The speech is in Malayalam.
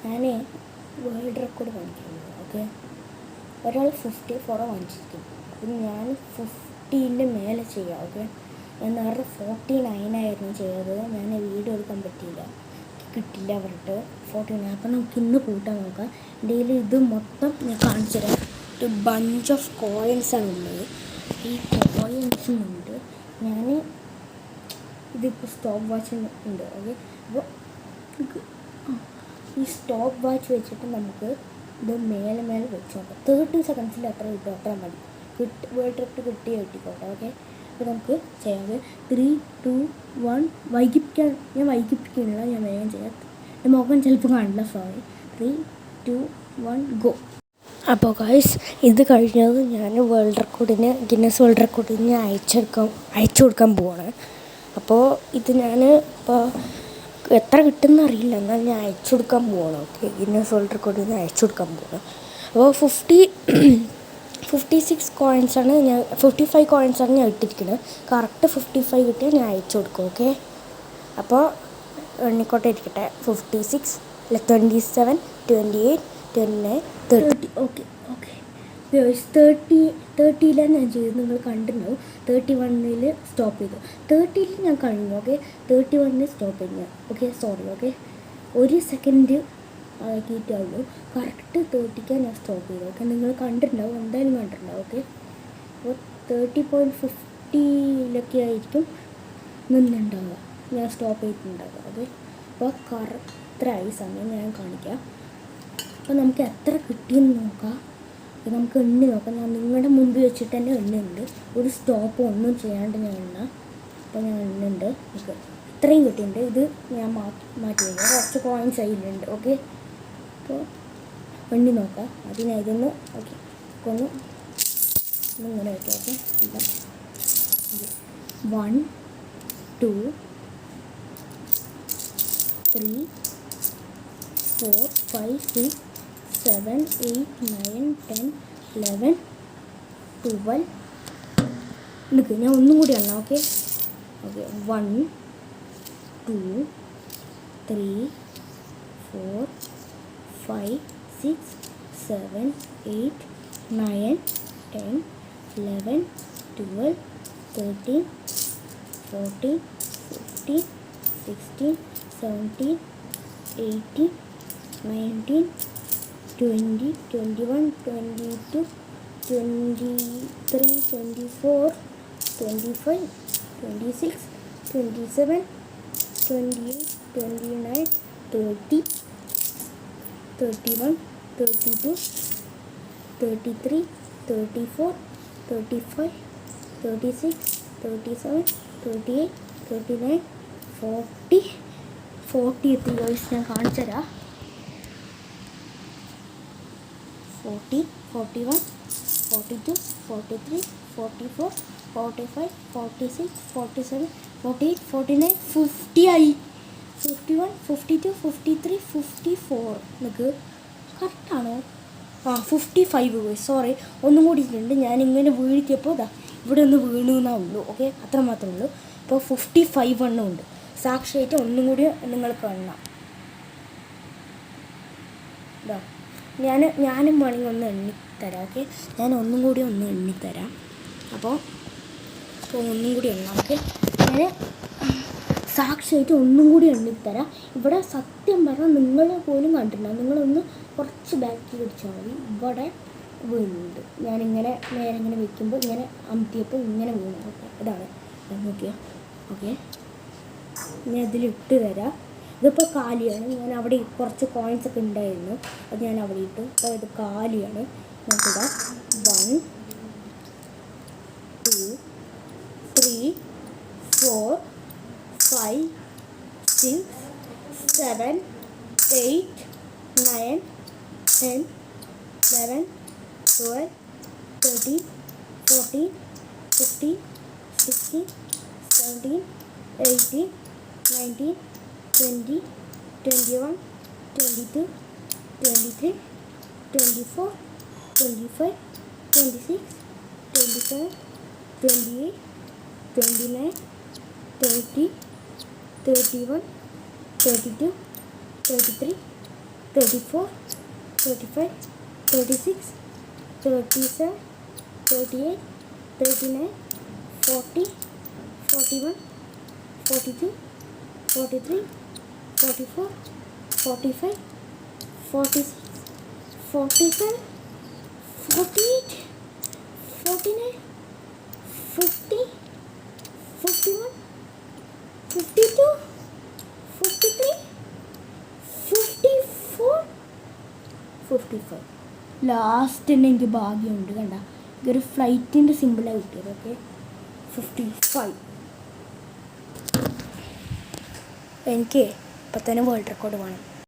ഞാൻ വേൾഡ് റെക്കോർഡ് കാണിക്കുന്നത്. ഓക്കെ, ഒരാൾ 54 വാങ്ങിച്ചിരിക്കും. അപ്പം ഞാൻ 50 മേലെ ചെയ്യാം. ഓക്കെ, ഞാൻ നേരത്തെ 49 ചെയ്തത്. ഞാൻ വീഡിയോ എടുക്കാൻ പറ്റിയില്ല, കിട്ടില്ല പറഞ്ഞിട്ട് 49. അപ്പം നമുക്ക് ഇന്ന് കൂട്ടാൻ നോക്കാം. എൻ്റെ ഇത് മൊത്തം ഞാൻ കാണിച്ചു തരാം. ഒരു ബഞ്ച് ഓഫ് കോയിൻസാണ് ഉള്ളത്. ഈ കോയിൻസും ഉണ്ട്. ഞാൻ ഇതിപ്പോൾ സ്റ്റോപ്പ് വാച്ച് ഉണ്ട്. ഓക്കെ, അപ്പോൾ ഈ സ്റ്റോപ്പ് വാച്ച് വെച്ചിട്ട് നമുക്ക് ഇത് മേലെ വെച്ച് നോക്കാം. 30 സെക്കൻഡ്സിൽ എത്ര കിട്ടും അത്ര മതി. World record കിട്ടിക്കോട്ടെ. ഓക്കെ, അപ്പോൾ നമുക്ക് ചെയ്യാം. 3, 2, 1 ഞാൻ വൈകിപ്പിക്കുന്നില്ല, ഞാൻ വേഗം ചെയ്യാം. എൻ്റെ മുഖം ചിലപ്പോൾ കാണില്ല, സോറി. 3, 2, 1 ഗോ. അപ്പോൾ ഗൈസ്, ഇത് കഴിഞ്ഞത് ഞാൻ ഗിന്നസ് വേൾഡ് റെക്കോർഡിന് അയച്ചു കൊടുക്കാൻ പോവാണ്. അപ്പോൾ ഇത് ഞാൻ ഇപ്പോൾ എത്ര കിട്ടുമെന്ന് അറിയില്ല, എന്നാൽ ഞാൻ അയച്ചു കൊടുക്കാൻ പോവാണ്. ഓക്കെ, ഗിന്നസ് വേൾഡ് റെക്കോർഡിന് അയച്ചു കൊടുക്കാൻ പോവാണ്. അപ്പോൾ 56 കോയിൻസാണ് 55 കോയിൻസാണ് ഞാൻ ഇട്ടിരിക്കുന്നത്. കറക്റ്റ് 55 കിട്ടിയാൽ ഞാൻ അയച്ചു കൊടുക്കും. ഓക്കെ, അപ്പോൾ എണ്ണിക്കോട്ടെ ഇരിക്കട്ടെ. 56, 27, 28, 29, 30. ഓക്കെ 30 ഞാൻ ചെയ്തു, നിങ്ങൾ കണ്ടിട്ടുണ്ടാവും. 31 സ്റ്റോപ്പ് ചെയ്തു. 30 ഞാൻ കഴിഞ്ഞു. ഓക്കെ, 31 സ്റ്റോപ്പ് ചെയ്തു. Okay, sorry. ഓക്കെ, 1 സെക്കൻഡ് ആക്കിയിട്ടുള്ളൂ. കറക്റ്റ് 30 ഞാൻ സ്റ്റോപ്പ് ചെയ്തു. ഓക്കെ, നിങ്ങൾ കണ്ടിട്ടുണ്ടാവും, എന്തായാലും കണ്ടിട്ടുണ്ടാവും. ഓക്കെ, അപ്പോൾ 30.50 ആയിരിക്കും നിന്നുണ്ടാവുക, ഞാൻ സ്റ്റോപ്പ് ചെയ്തിട്ടുണ്ടാവുക. ഓക്കെ, അപ്പോൾ കറക്റ്റായി സമയം ഞാൻ കാണിക്കാം. അപ്പോൾ നമുക്ക് എത്ര കിട്ടിയെന്ന് നോക്കാം. നമുക്ക് എണ്ണി നോക്കാം. ഞാൻ നിങ്ങളുടെ മുമ്പിൽ വെച്ചിട്ട് തന്നെ എണ്ണുണ്ട്. ഒരു സ്റ്റോപ്പ് ഒന്നും ചെയ്യാണ്ട് ഞാൻ എണ്ണാം. അപ്പോൾ ഞാൻ എണ്ണുണ്ട്. ഓക്കെ, ഇത്രയും കിട്ടിയിട്ടുണ്ട്. ഇത് ഞാൻ മാറ്റി വയ്ക്കാം. കുറച്ച് കോയിൻസ് അതിലുണ്ട്. ഓക്കെ, അപ്പോൾ എണ്ണി നോക്കാം. അതിന് ഇതൊന്ന് ഓക്കെ ഒന്ന് ഇങ്ങനെ വയ്ക്കാം. ഓക്കെ, 1, 2, 3, 4, 5, 6, 7, 8, 9, 10, 11, 12. നിൽക്ക്, ഞാൻ ഒന്നും കൂടി എണ്ണാം. ഓക്കെ 1, 2, 3, 4, 5, 6, 7, 8, 9, 10, 11, 12, 13, 14, 15, 16, 17, 18, 19, 20, 21, 22, 23, 24, 25, 26, 27, 28, 29, 30, 31, 32, 33, 34, 35, 36, 37, 38, 39, 40 എത്തി. ഗൈസ്, ഞാൻ കാണിച്ചു തരാം. 40, 41, 42, 43, 44, 45, 46, 47, 48, 49, 50 ആയി. 51, 52, 53, 54. നിങ്ങൾക്ക് കറക്റ്റാണോ? 55. സോറി, ഒന്നും കൂടി ഉണ്ട്. ഞാനിങ്ങനെ വീഴ്ത്തിയപ്പോൾ ഇവിടെ ഒന്ന് വീണു എന്നേ ഉള്ളൂ. ഓക്കെ, അത്ര മാത്രമേ ഉള്ളൂ. അപ്പോൾ 55 എണ്ണം ഉണ്ട്. സാക്ഷിയായിട്ട് ഒന്നും കൂടി നിങ്ങൾ കാണണം. ഞാനും വേണമെങ്കിൽ ഒന്ന് എണ്ണിത്തരാം. ഓക്കെ, ഞാൻ ഒന്നും കൂടി ഒന്ന് എണ്ണിത്തരാം. അപ്പോൾ ഒന്നും കൂടി എണ്ണാം. ഓക്കെ, ഞാൻ സാക്ഷിയായിട്ട് ഒന്നും കൂടി എണ്ണിത്തരാം. ഇവിടെ സത്യം പറഞ്ഞാൽ നിങ്ങൾ പോലും കണ്ടിട്ടുണ്ടാകും. നിങ്ങളൊന്ന് കുറച്ച് ബാക്കി പിടിച്ചാൽ മതി. ഇവിടെ വീണുണ്ട്. ഞാനിങ്ങനെ നേരെ ഇങ്ങനെ വെക്കുമ്പോൾ ഇങ്ങനെ അമർത്തിയപ്പോൾ ഇങ്ങനെ വീണു. ഓക്കെ, ഇതാണ് നോക്കിയാൽ. ഓക്കെ, ഞാൻ ഇതിലിട്ട് തരാം. ഇതിപ്പോൾ കാലിയാണ്. ഞാൻ അവിടെ കുറച്ച് കോയിൻസ് ഒക്കെ ഉണ്ടായിരുന്നു, അത് ഞാൻ അവിടെ ഇട്ടു. അപ്പോൾ ഇത് കാലിയാണ്. നോക്കിടാം. 1, 2, 3, 4, 5, 6, 7, 8, 9, 10, 11, 12, 13, 14, 15, 16, 17, 18, 19, 20, 21, 22, 23, 24, 25, 26, 27, 28, 29, 30, 31, 32, 33, 34, 35, 36, 37, 38, 39, 40, 41, 42, 43, 44, 45, 46, 47, 48, 49, 50, 51, 52, 53, 54, 55. ലാസ്റ്റ് തന്നെ എനിക്ക് ഭാഗ്യമുണ്ട് കണ്ട, ഇതൊരു ഫ്ലൈറ്റിൻ്റെ സിമ്പിളാണ് കിട്ടിയത്. ഓക്കെ, 55. എനിക്ക് ഇപ്പം തന്നെ വേൾഡ് റെക്കോർഡ് വേണം.